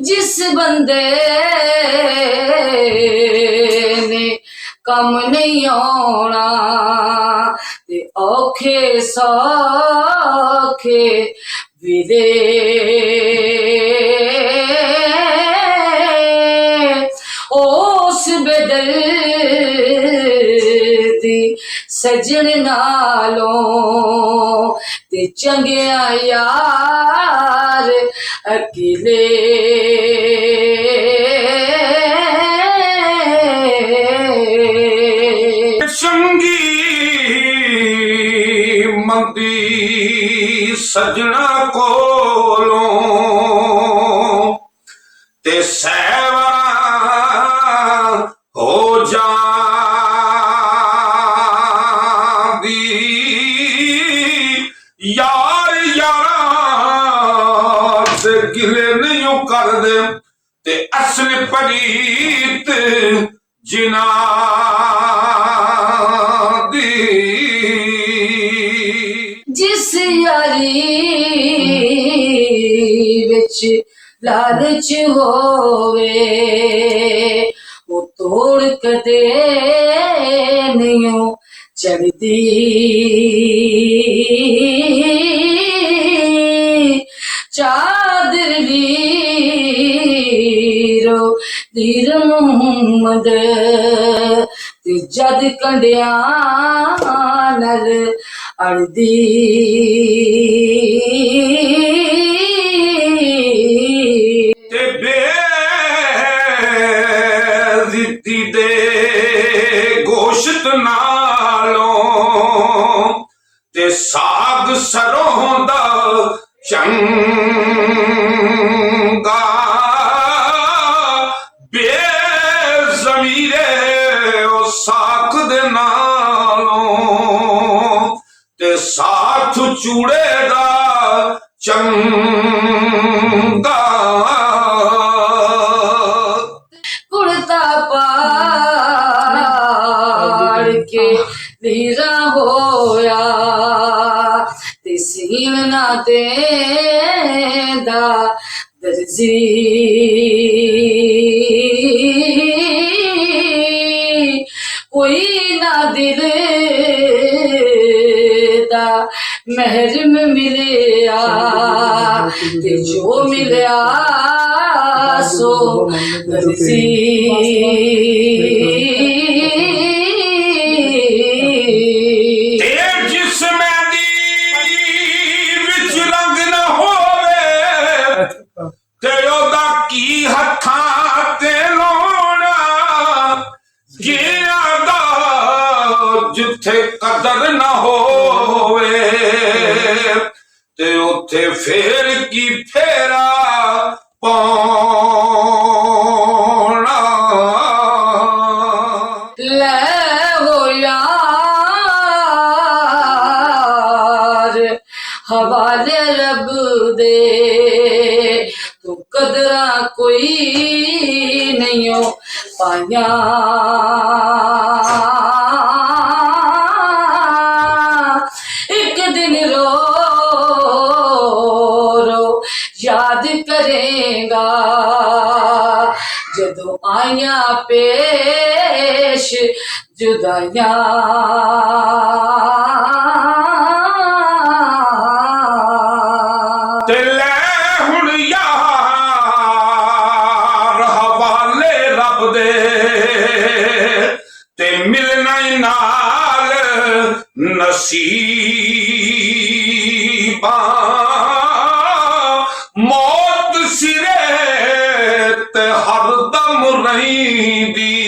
जिस बंदे ने कम नहीं आना ते औखे सौखे विदे उस बदल दी सजन नालों ते चंगिया यार अकेले चंगी मंदी सजना कोलों ते सैवा हो जादी यार यार से गिले नहीं कर दे ते असल परीत जिना जिस यारी विच लालच होवे वो तोड़ कदे नहीं चढ़दी चादर वीरो दीर मुहम्मद ते जद कंडिया नल अड़दी ते बेज़िद्दी दे गोश्त नालों ते साग सरों दा चंगा बेज़मीरे ओ साख दे नालों ते साथ चूड़े दा चंगा कुर्ता पाड़ के लीरा होया ते सीन ना देंदा दर्जी कोई ना दिल दा महरम मिलिया ते जो मिलिया सो दर्जी की हत्थां ते लोना जिया दा जिथे कदर न होवे ते उथे फेर की फेरा पाउणा ले हो यार हवाले रब दे तू कदरा कोई नहीं हो पाया एक दिन रो रो याद करेगा जदों आया पेश जुदाइयां नसीबा मौत सिरे ते हरदम रहींदी